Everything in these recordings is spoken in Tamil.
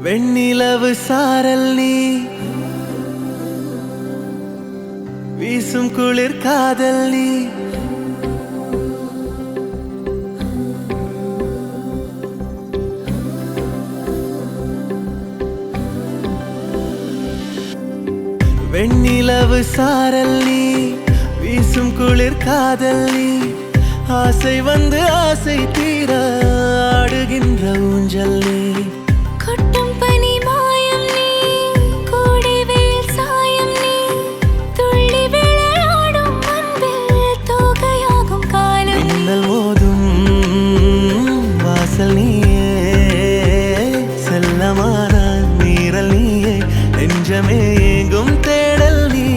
வெண்ணிலவு சாரல் நீ வீசும் குளிர் காதல் நீ வெண்ணிலவு சாரல் நீ வீசும் குளிர் காதல் நீ ஆசை வந்து ஆசை தீர ஆடுகின்ற ஊஞ்சல் நீ கொட்டும் பனி மாயம் நீ கோடை வெயில் சாயம் நீ துள்ளி விளையாடும் அன்பில் தோகையாகும் காலம் மின்னல் மோதும் வாசல் நீயே செல்லமான நீரல் நீயே நெஞ்சமே எங்கும் தேடல் நீ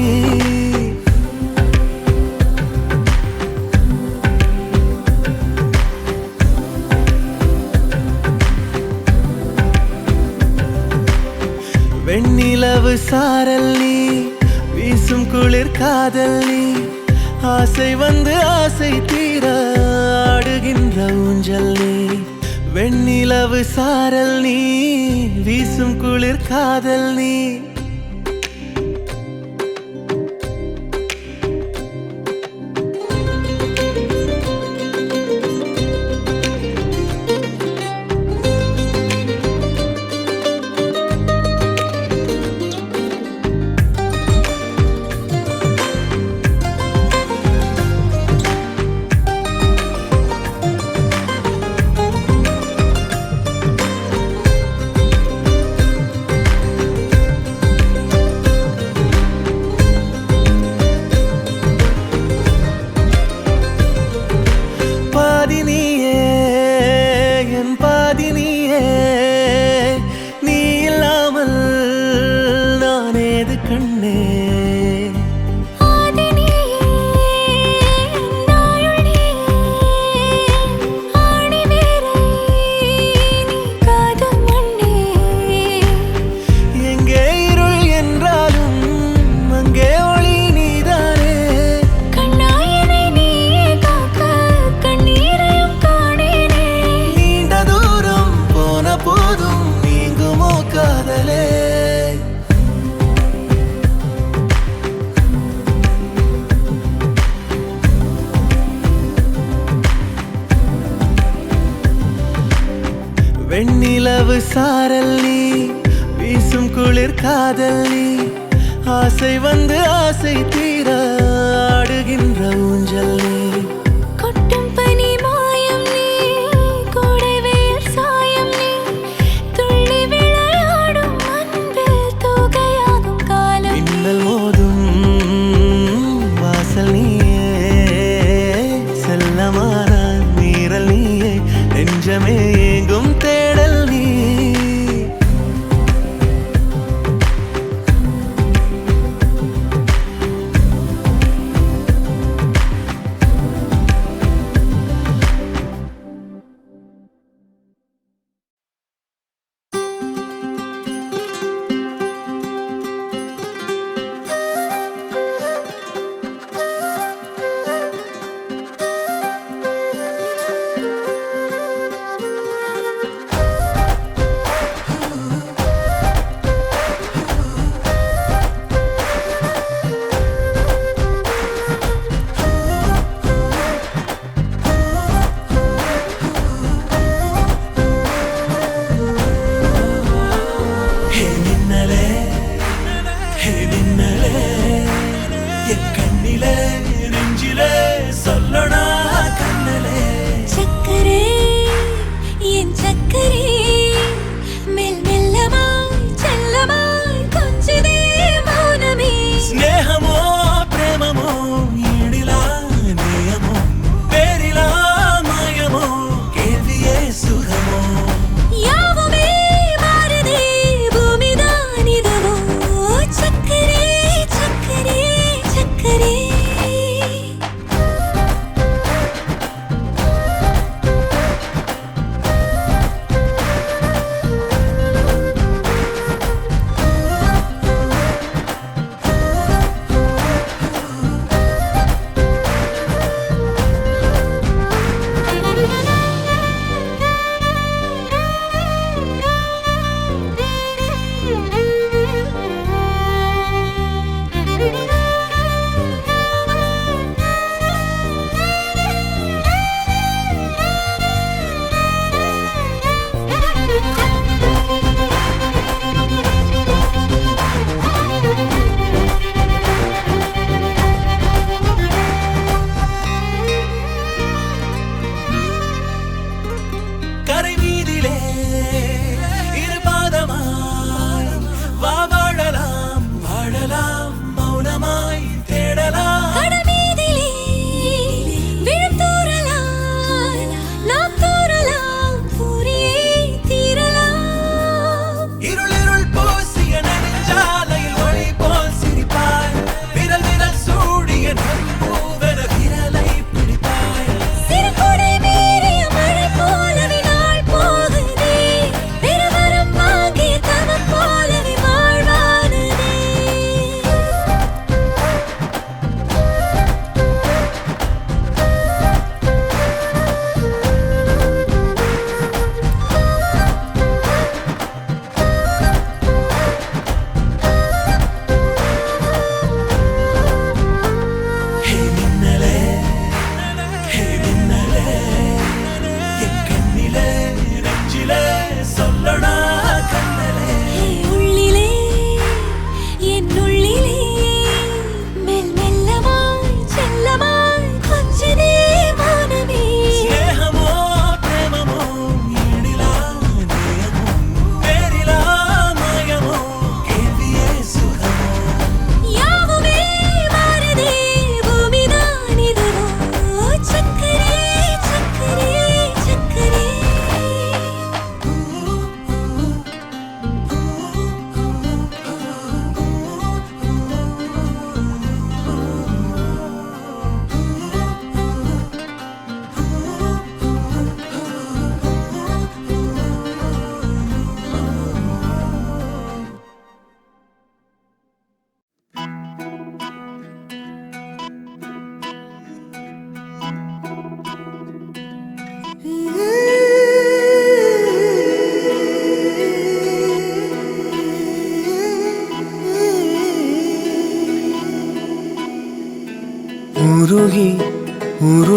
வெண்ணிலவு சாரல் நீ வீசும் குளிர் காதல் நீ ஆசை வந்து ஆசை தீர ஆடுகின்ற ஊஞ்சல் நீ வெண்ணிலவு சாரல் நீ வீசும் குளிர் காதல் நீ பாதினியே என் பாதினியே நீ இல்லாமல் நான் ஏது கண்ணே எங்கே இருள் என்றாலும் அங்கே ஒளி நீதானே நீண்ட தூரம் போன போதும் நீங்குமோ காதலே வெண்ணிலவு சாரல் நீ வீசும் குளிர் காதல் நீ ஆசை வந்து ஆசை தீர ஆடுகின்ற ஊஞ்சல் நீ கொட்டும் பனி மாயம் நீ கோடை வெயில் சாயம் நீ துள்ளி விளையாடும் அன்பில் தோகையாகும் காலம் மின்னல் மோதும் வாசல் நீயே செல்லமான நீரல் நீயே நெஞ்சமே எங்கும் தேடல் நீ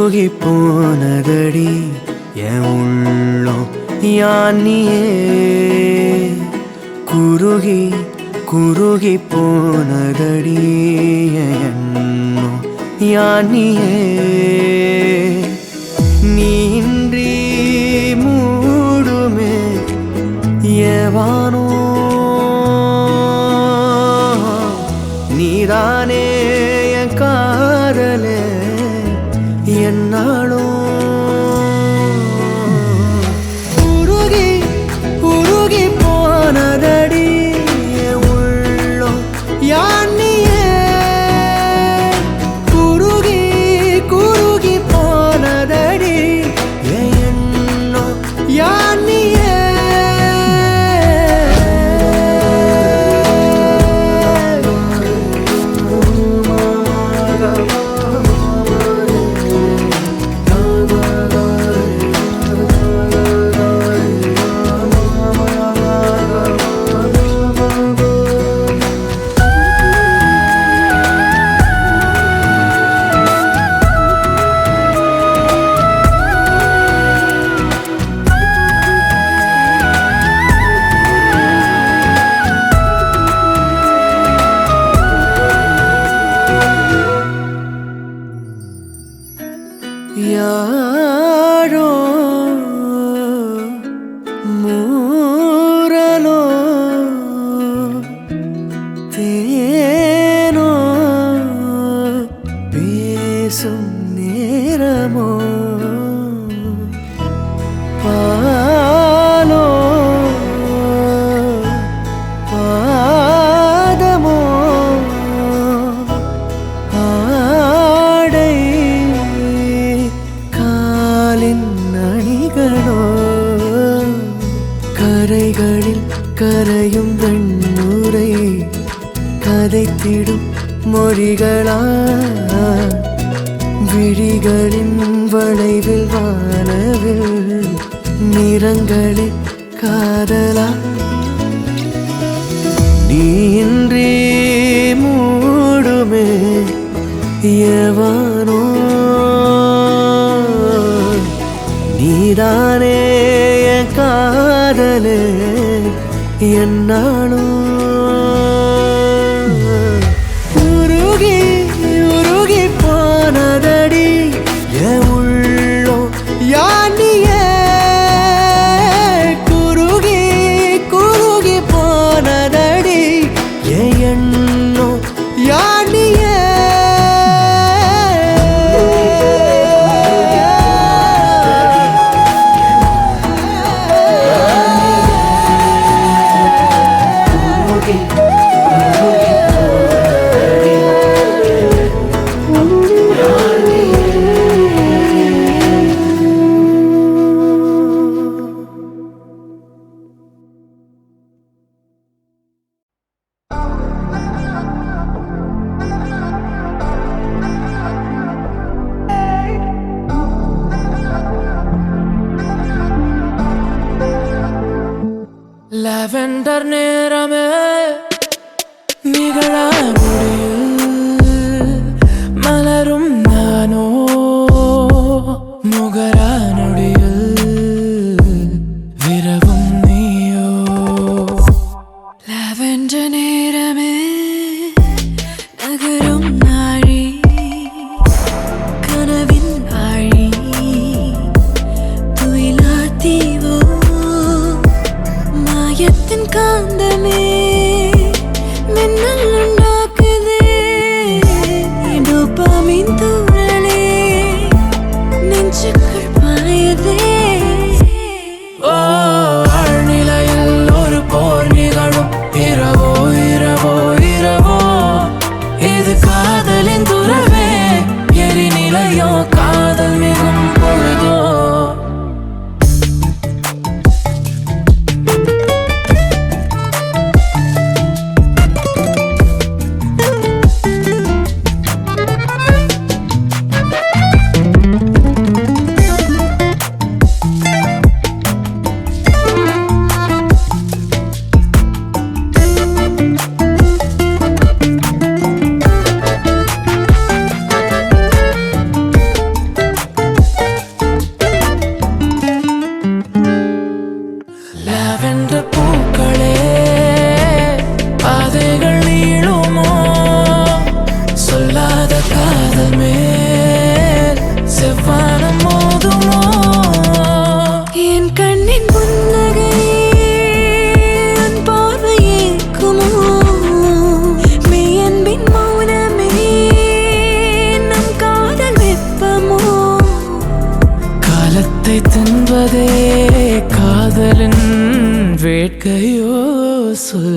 குறுகி போனதடி என் உள்ளம் யானியே குறுகி குறுகி போனதடி என் எண்ணம் யானியே நீன்றி மூடுமே ஏவானோ நீதானே என் காதலே என்னாலும் உருகி உருகி போனதடி என் உள்ளம் யானியே குறுகி குறுகி போனதடி என் எண்ணம் யானியே யாரோ மூரலோ தேனோ பேசும் நேரமோ பாலோ பாதமோ ஆடை காலின் அணிகளோ கரைகளில் கரையும் வெண்ணுரை கதைத்திடும் மொழிகளா விழிகளின் வளைவில் வானவில் நிறங்களில் காதலா நீன்றி மூடுமே எவனோ நீதானே என் காதலே என்னாலும் உருகி உருகி போனதடி என் உள்ளம் யானியே குறுகி குறுகி போனதடி என் எண்ணம் யானியே லாவெண்டர் நேரமே நிகழா முடியில் மலரும் நானோ முகரா நொடியில் விரவும் நீயோ லாவெண்டர் நேரமே நகரும் நாழி கனவின் ஆழி துயிலா தீவோ மாயத்தின் காந்தமே மின்னல் உண்டாக்குதே டோபாமின் தூறலே நெஞ்சுக்குள் பாயுதே மனத்தை தின்பதே காதலின் வேட்கையோ சொல்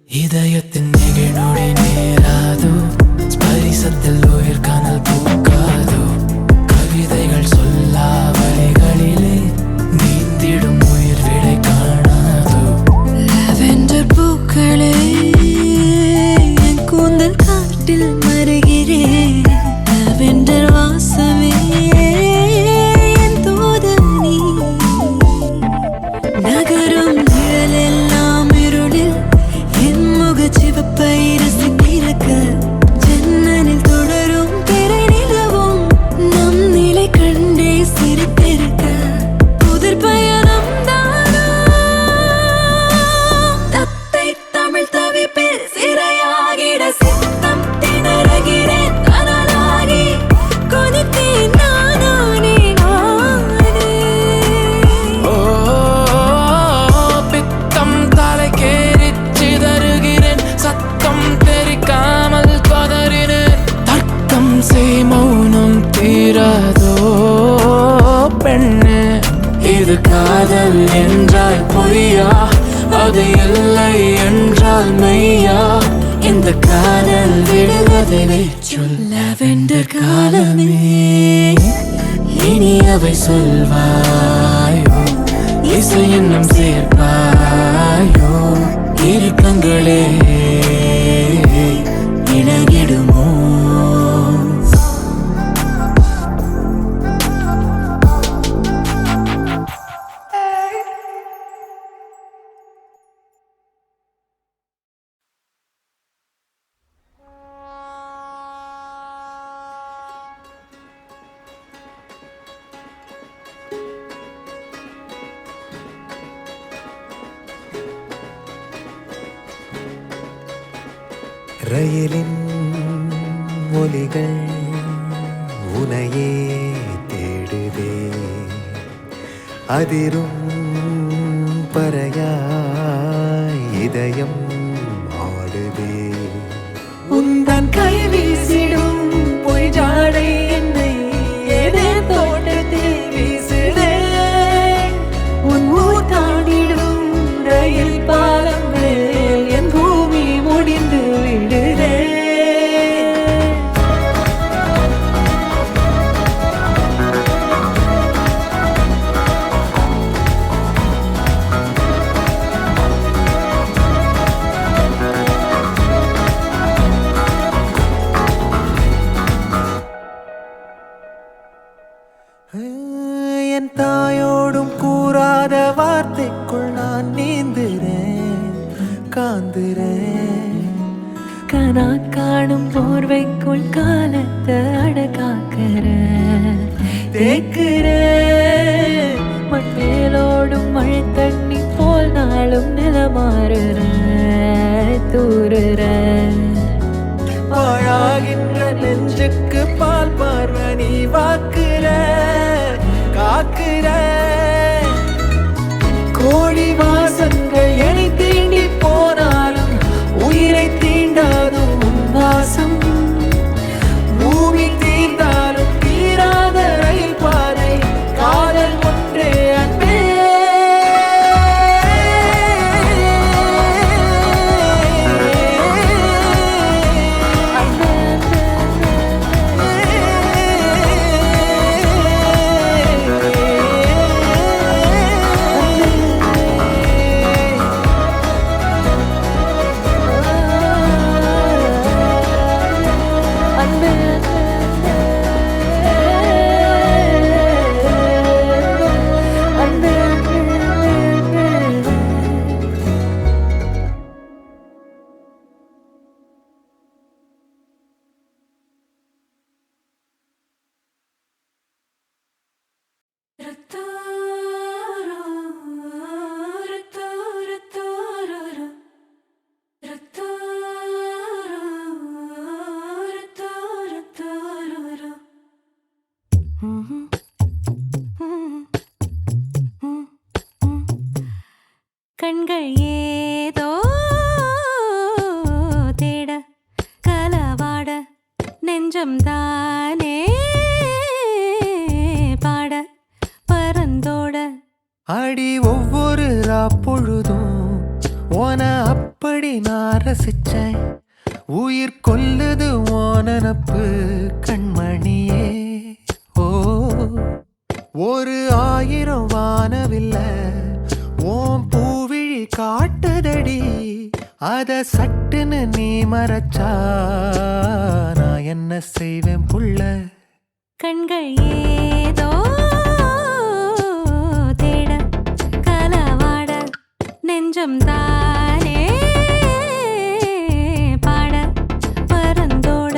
இதயத்தின் நெகிழ்நொடி நேராதோ ஸ்பரிசத்தில் உயிர் கனல் பூக்காதோ கவிதைகள் சொல்லா வழிகளிலே நீந்திடும் உயிர் விடை காணாதோ லாவெண்டர் பூக்களே என் கூந்தல் காட்டில் மருகிறேன் லாவெண்டர் வாசமே என் தூதனி நகரும் நிழலெல்லாம் இருளில் என் முகச்சிவப்பை ரசித்திருக்க ஜன்னலில் தொடரும் திரை நிலவும் நம் நிலை கண்டே சிரித்திருக்க புதிர் பயணம் தானா தத்தை தமிழ் தவிப்பில் சிறையாகிட சித்தம் திணறுகிறேன் கனலாகி கொதித்தேன் நானே ஓ பித்தம் தலைக்கேறிச் சிதறுகிறேன் சத்தம் தெரிக்காமல் பதறினேன் தர்க்கம் செய் மௌனம் தீராதோ பெண்ணே இது காதல் என்றால் பொய்யா அது இல்லை என்றால் மெய்யா இந்த காதல் விடுவதை சொல் லாவெண்டர் காலமே இனி அவை சொல்வாயோ இசை என்னும் சேர்ப்பாயோ இறுக்கங்களே இணகிடுமோ ரயிலின் ஒலிகள் உனையே தேடுதே அதிரும் பறையாய் இதயம் ஆடுதே உந்தன் கை வீசிடும் பொய் ஜாடை என்னை ஏதே தோட்டத்தில் வீசுதே உன் ஊர் தாண்டிடும் ரயில் பாலம் மேல் என் பூமி முடிந்து விடுதே என் தாயோடும் கூறாத வார்த்தைக்குள் நான் நீந்துறேன் காந்துறேன் கனா காணும் போர்வைக்குள் காலத்தை அடக்காக்கிற தேக்குற மண்மேலோடும் மழை தண்ணி போல் நாளும் நிலமாறுற தூறுற பாழாகின்ற நெஞ்சுக்கு பால் பார்வை நீ வாக்குற காக்குற கோடி வாசங்கள் என்னை தீண்டி போனாலும் உயிரை தீண்டாதும் உன் வாசம் பூமி தீர்ந்தாலும் தீராத ரயில் பாதை காதல் ஒன்றே அன்பே கண்கள் ஏதோ தேட கலவாட நெஞ்சம் தானே அடி ஒவ்வொரு பொழுதும் ஓன அப்படி நான் ரசிச்சேன். உயிர் கொல்லுது ஓனப்பு கண்மணியே. ஓ ஒரு 1000 வானவில்ல ஓம் பூவிழி காட்டுதடி. அத சட்டுன்னு நீ மறைச்சா நான் என்ன செய்வேன் புள்ள. கண்கள் ஏதோ தேட கலவாட நெஞ்சம் தானே பாட பரந்தோட.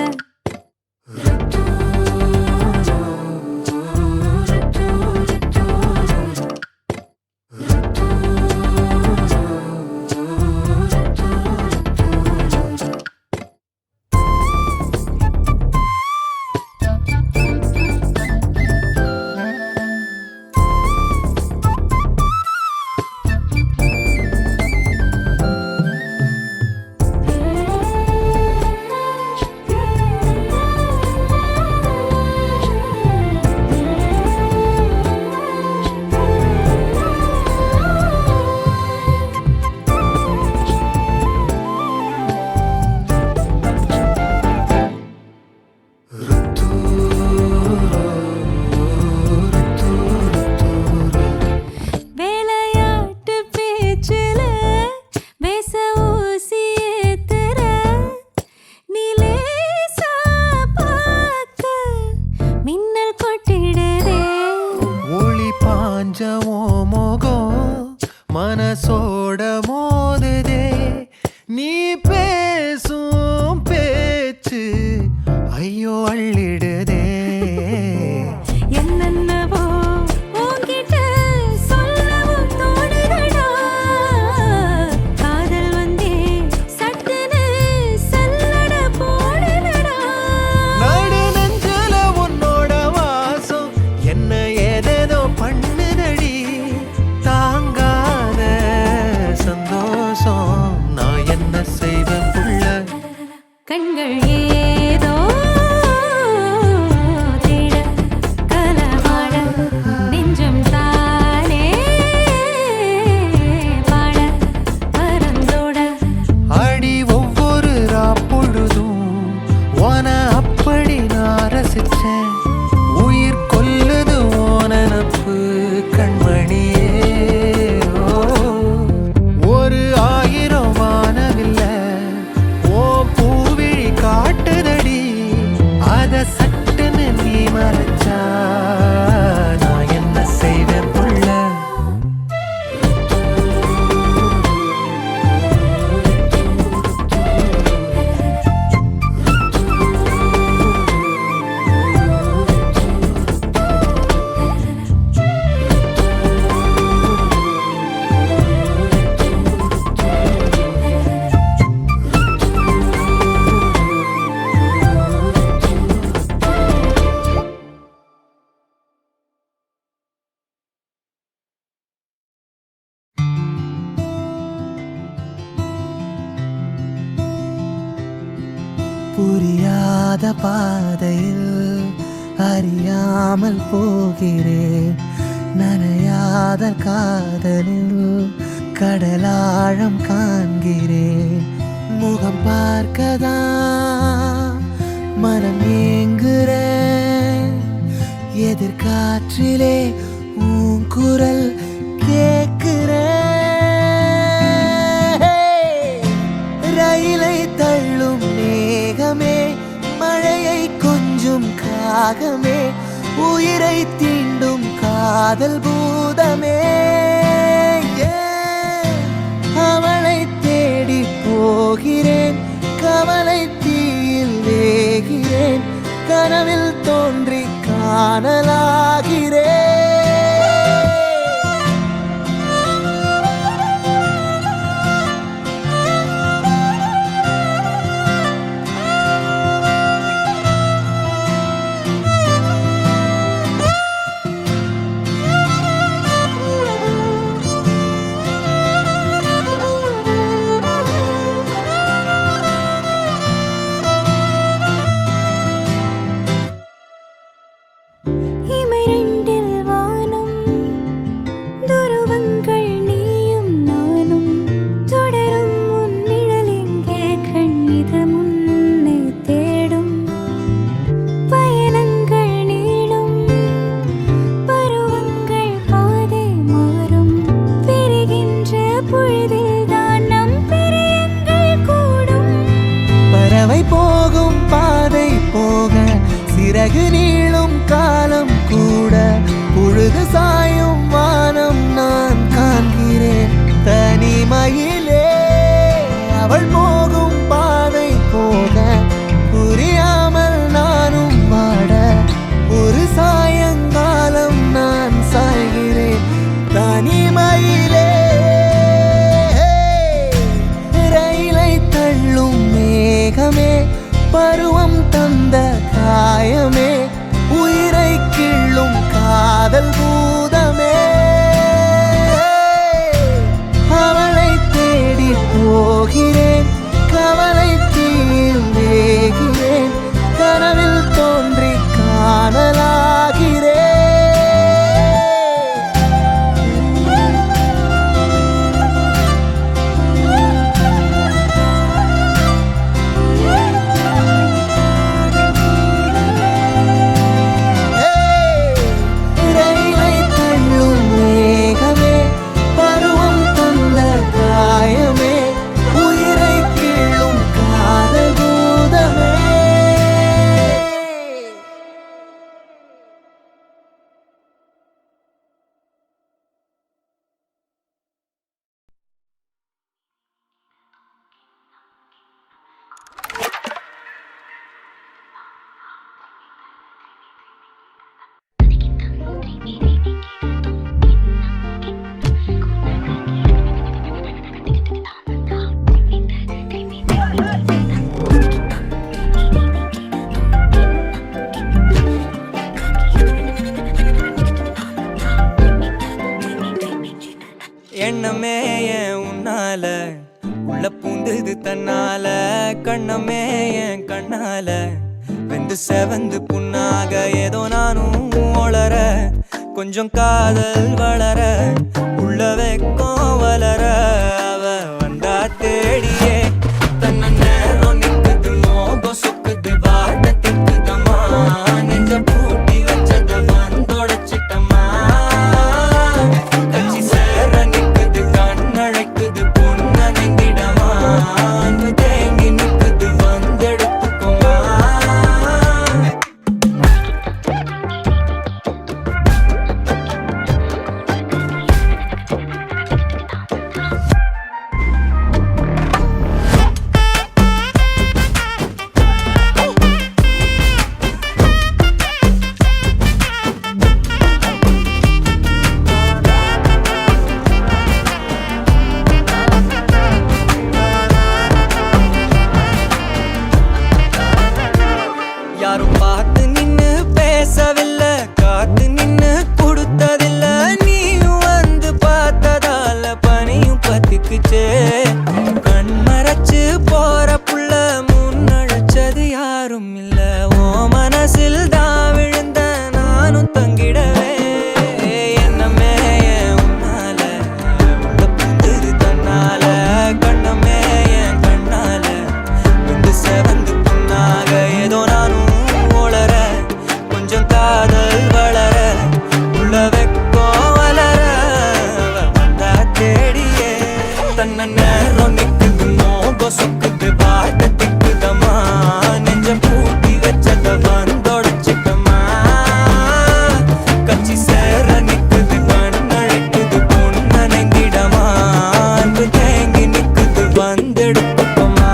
வேலையாட்டு பேச்சுல பேச ஊசி ஏத்துற நீலேசா பார்க்க மின்னல் கொட்டிடுதே. ஒளி பாஞ்சமோ மோகம் மனசோட மோதுதே. நீ பேசும் பேச்சு ஐயோ அள்ளிடுதே. என்னென்னவோ உன்கிட்ட சொல்லவும் தோணுதடா. காதல் வந்தே சட்டுன்னு சல்லட போடுதடா. நடு நெஞ்சில உன்னோட வாசம் என்ன ஏதேதோ பண்ணுதடி. தாங்காத சந்தோஷம் நான் என்ன செய்வேன் புள்ள. கண்கள் ஏதோ தேட கலவாட நெஞ்சம் தானே பாட பரந்தோட. அடி ஒவ்வொரு பொழுதும் ஓன அப்படி நான் ரசிச்சேன். உயிர் கொல்லுது ஓனப்பு கண்மணியே. ஓ ஒரு 1000 வானவில்ல ஓ பூவிழி காட்டுதடி. அத சட்டுன்னு நீ மறைச்சா நான் என்ன செய்வேன் புள்ள. புரியாத பாதையில் அறியாமல் போகிறேன். நனையாத காதலில் கடலாழம் காண்கிறேன். முகம் பார்க்கதான் மனம் ஏங்குறேன். எதிர்காற்றிலே உன் குரல் கேட்கிறேன். ரயிலை தள்ளும் மேகமே மழையை கொஞ்சும் காகமே உயிரை தீண்டும் காதல் பூதமே. அவளை தேடி போகிறேன் கவலை தீயில் வேகிறேன். கனவில் தோன்றி காணலாகிறேன். இமை பொழுது சாயும் வானம் நான் காண்கிறேன். தனிமையிலே அவள் போகும் பாதை போக புரியாமல் நானும் வாட ஒரு சாயங்காலம் நான் சாய்கிறேன். தனிமையிலே ரயிலை தள்ளும் மேகமே, பருவம் தந்த காயமே, உயிரை கிள்ளும் காதல் பூதமே. அவளை தேடி போகிறேன், கவலை தீயில் வேகிறேன், கனவில் தோன்றி காணலாகிறேன். ரயிலை தள்ளும் மேகமே, பருவம் தந்த காயமே, உயிரை கிள்ளும் காதல் பூதமே. எண்ணமே ஏன் உன்னால உள்ள பூந்தது தன்னால, கண்ணமே என் கண்ணால வெந்து செவந்து புண்ணாக ஏதோ நானும் ஒளர, கொஞ்சம் காதல் வளர, உள்ள வெக்கம் வளர, அவ வந்தா தேடியே தன்ன நேரம் நிக்குது, மோகம் சொக்குது, வாட்ட திக்குதம்மா, நெஞ்ச பூட்டி வச்சத வந்தொடச்சிட்டம்மா, கட்சி சேர நிக்குது, கண்ணழைக்குது, பொண்ண நெங்கிடமா, அன்பு தேங்கி நிக்குது, வந்தெடுத்துக்குமா. யாரும் பார்த்து நின்னு பேசவில்லை, காத்து நின்னு கொடுத்ததில்ல, நீயும் வந்து பார்த்ததால பனியும் பத்திக்குச்சே, கண் மறைச்சு போற புள்ள முன்னழைச்சது யாரும் இல்ல, ஓ மனசில் தான் விழுந்த நானும் தங்கிடவே. என்னமே ஏன் உன்னால உள்ள புந்தது தன்னால, கண்ணமே என் கண்ணால வந்து செவந்து புண்ணாக ஏதோ நானும் ஒளர, கொஞ்சம் காதல் வளர, உள்ள வெக்கோ வளர, அவ வந்தா தேடியே தன்ன நேரம் நிக்குது, மோகம் சொக்குது, வாட்ட திக்குதம்மா, நெஞ்ச பூட்டி வச்சத வந்தொடச்சிட்டம்மா, கட்சி சேர நிக்குது, கண்ணழைக்குது, பொண்ண நெங்கிடமா, அன்பு தேங்கி நிக்குது, வந்தெடுத்துக்குமா.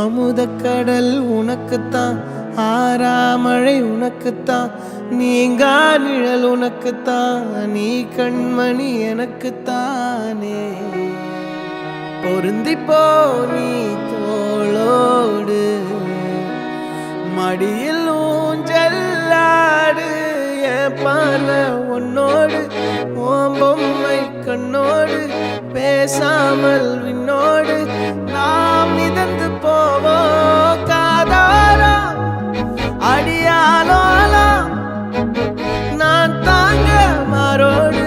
அமுதக்கடல் உனக்குத்தான், ஆறாமழை உனக்குத்தான், நீங்கா நிழல் உனக்குத்தான், நீ கண்மணி எனக்குத்தானே. பொருந்திப்போ நீ தோளோடு, பார்வை உன்னோடு ஓம் பொம்மை கண்ணோடு பேசாமல் விண்ணோடு நாம் மிதந்து போவோம் காதாரா அடியாலோலா நான் தாங்க மாறோடு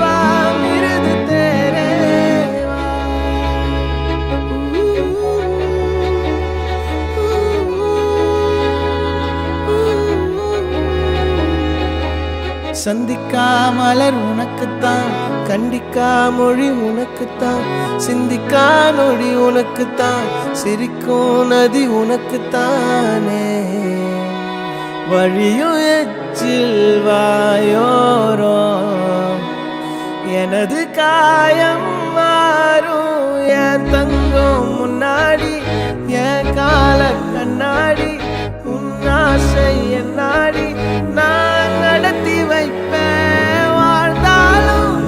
வா மிருது தேரே வா. சந்திக்கா மலர் உனக்குத்தான் கண்டிக்கா மொழி உனக்குத்தான் சிந்திக்கா நொடி உனக்குத்தான் சிரிக்கும் நதி உனக்குத்தானே வழியும் எச்சில் வாயோரோ எனது காயம் மாறும் என் தங்கம் முன்னாடி என் கால கண்ணாடி உன் ஆசை என்னாடி நான் நடத்தி வைப்பேன் வாழ்ந்தாலும்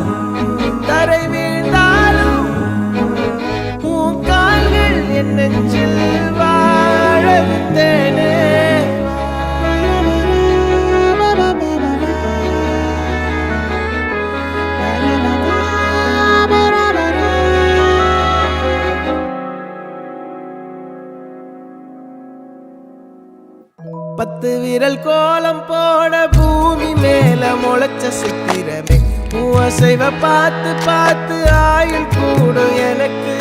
தரை வீழ்ந்தாலும் உன் கால்கள் என் நெஞ்சில் வாழ விட்டேனே பத்து விரல் கோலம் போட பூமி மேல முளைச்ச சித்திரமே அசைவ பார்த்து பார்த்து ஆயுள் கூடும் எனக்கு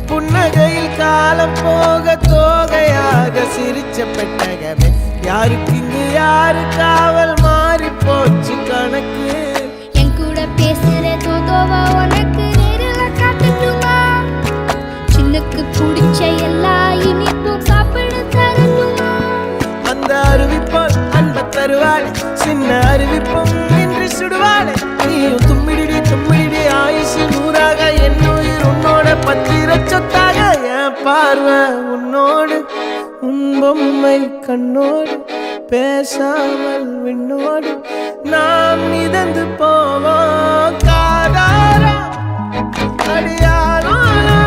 புன்னகையில் காலம் போக தோகையாக சிரிச்ச பெட்டகமே யாருக்கு இங்கு யாரு காவல் மாறி போச்சு கணக்கு என் கூட பேசுற தோதோவா உனக்கு நேரில் காட்டட்டுமா சின்னுக்கு பிடிச்ச எல்லா இனிப்பும் சாப்பிட தரட்டுமா அந்த அறிவிப்போல் அன்ப தருவாளே சின்ன அறிவிப்பும் இன்று சுடுவாளே நீயும் தும்மிடி தும்மிடி ஆயுசு நூறாக என் உயிர் உன்னோட பத்திர சொத்தாக என் பார்வை உன்னோடு உன் பொம்மை கண்ணோடு பேசாமல் விண்ணோடு நாம் மிதந்து போவோம் காதாரா அடியாரோலா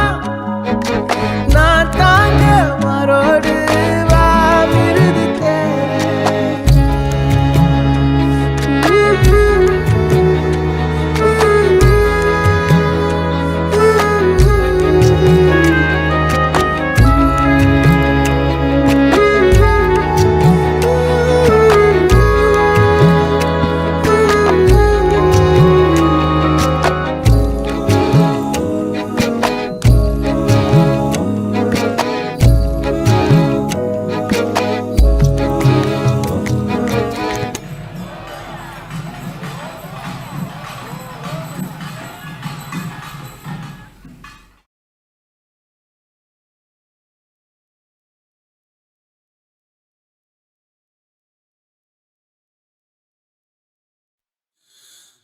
நான் தாங்க மாறோடு வா மிருது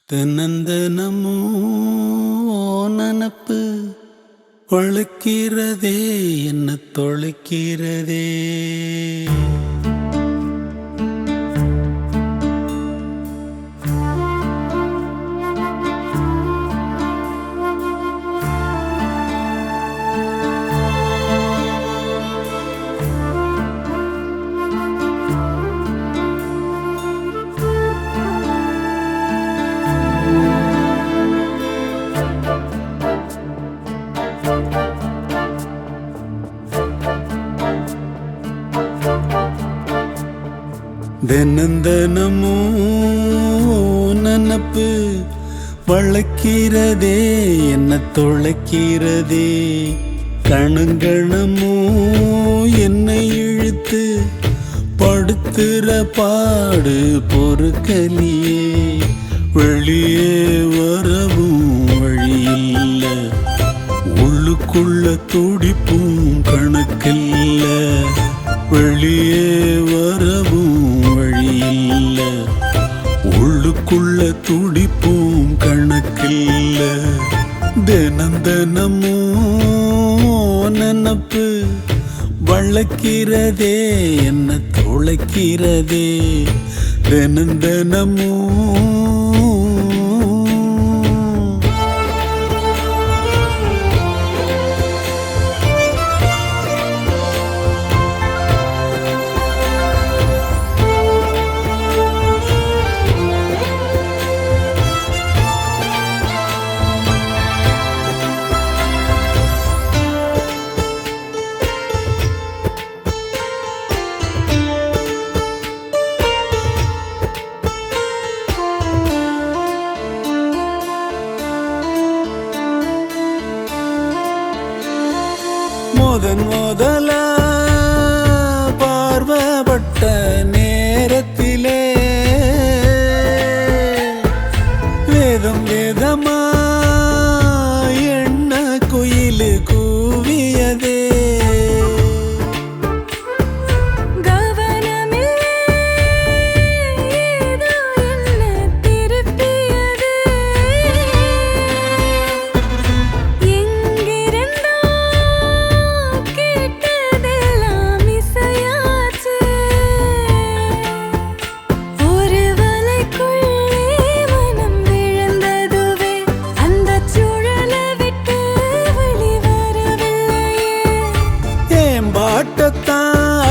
தினந்தனமோ நனப்பு கொழுக்கிறதே என்ன தொலைக்கிறதே தினந்தனமோ நனப்பு வளர்க்கிறதே என்ன தொலைக்கிறதே கணங்கணமோ என்னை இழுத்து படுத்துற பாடு பொறுக்கலியே வெளியே வரவும் வழியில்ல உள்ளுக்குள்ள துடிப்பும் கணக்கில்ல வெளியே வரவும் வழியில்ல உள்ளுக்குள்ள துடிப்பும் கணக்கில்ல தினந்தனமோ நனப்பு வளர்க்கிறதே என்ன தொலைக்கிறதே தினந்தனமோ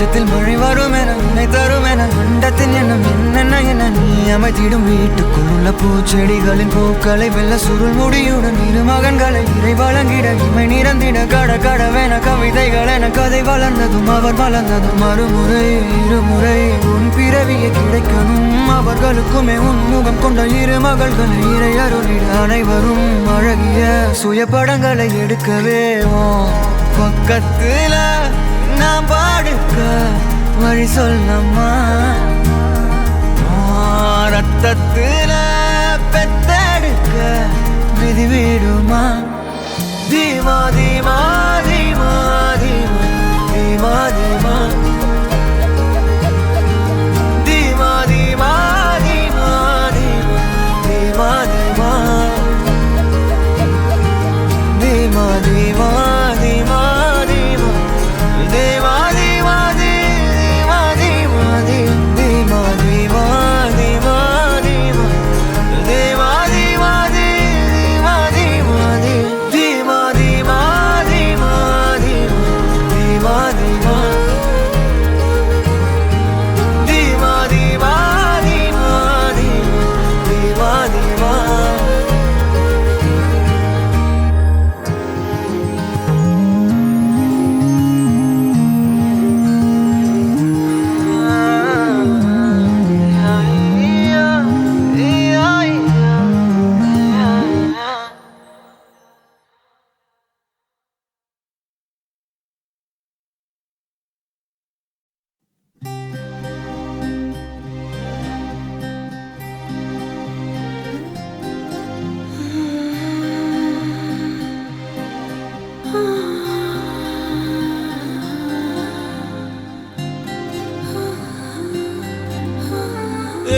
வெளிச்சத்தில் மழை வரும் என உன்னை தரும் என மண்டத்தின் எண்ணம் என்னென்ன என நீ அமைத்திடும் வீட்டுக்குள் உள்ள பூச்செடிகளின் பூக்களை வெல்ல சுருள் முடியுடன் இரு மகன்களை இறை வழங்கிட இமை நிறந்திட கட கடவென கவிதைகள் என கதை வளர்ந்ததும் அவர் வளர்ந்ததும் மறுமுறை இருமுறை உன் பிறவியை கிடைக்கணும் அவர்களுக்குமே உன் முகம் கொண்ட இரு மகள்களை இறை அருளிட அனைவரும் அழகிய சுய படங்களை எடுக்கவே பக்கத்துல நாம் பாடுக்க வழி சொல்லம்மா ரத்தத்துல பெத்தெடுக்க விதி விடுமா தீமா தீமா தீமா தீமா தீமா தீமா தீமா தீமா தீமா தீமா தீமா தீமா தீமா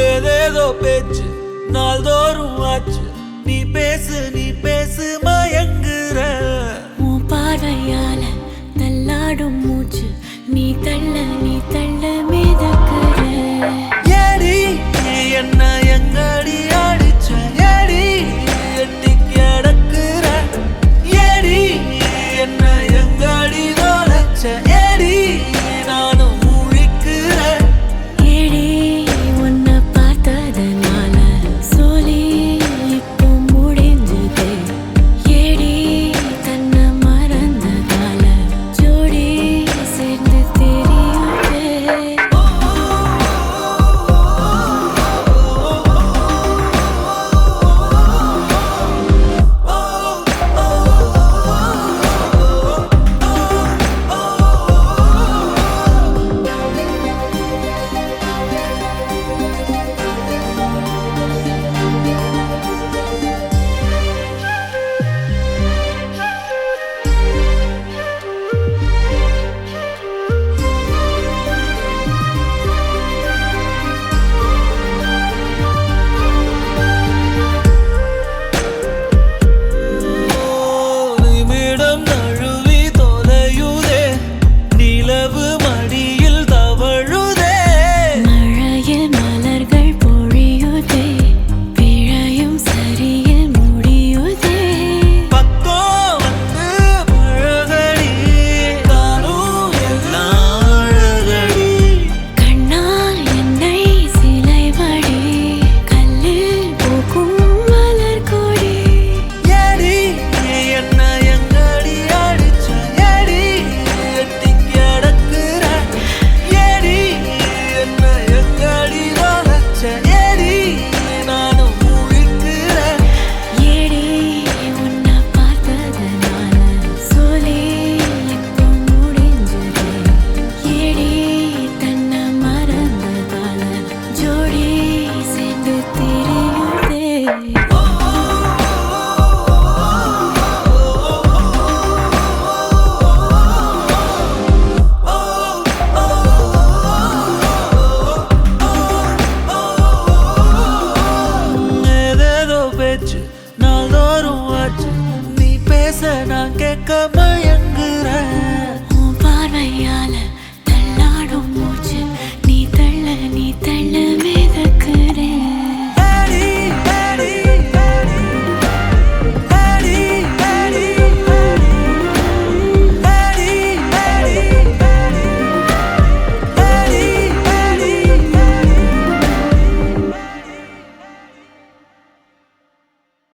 ஏதேதோ பேச்சு நாள்தோறும் ஆச்சு நீ பேசு மயங்குற உன் பார்வையால தள்ளாடும் மூச்சு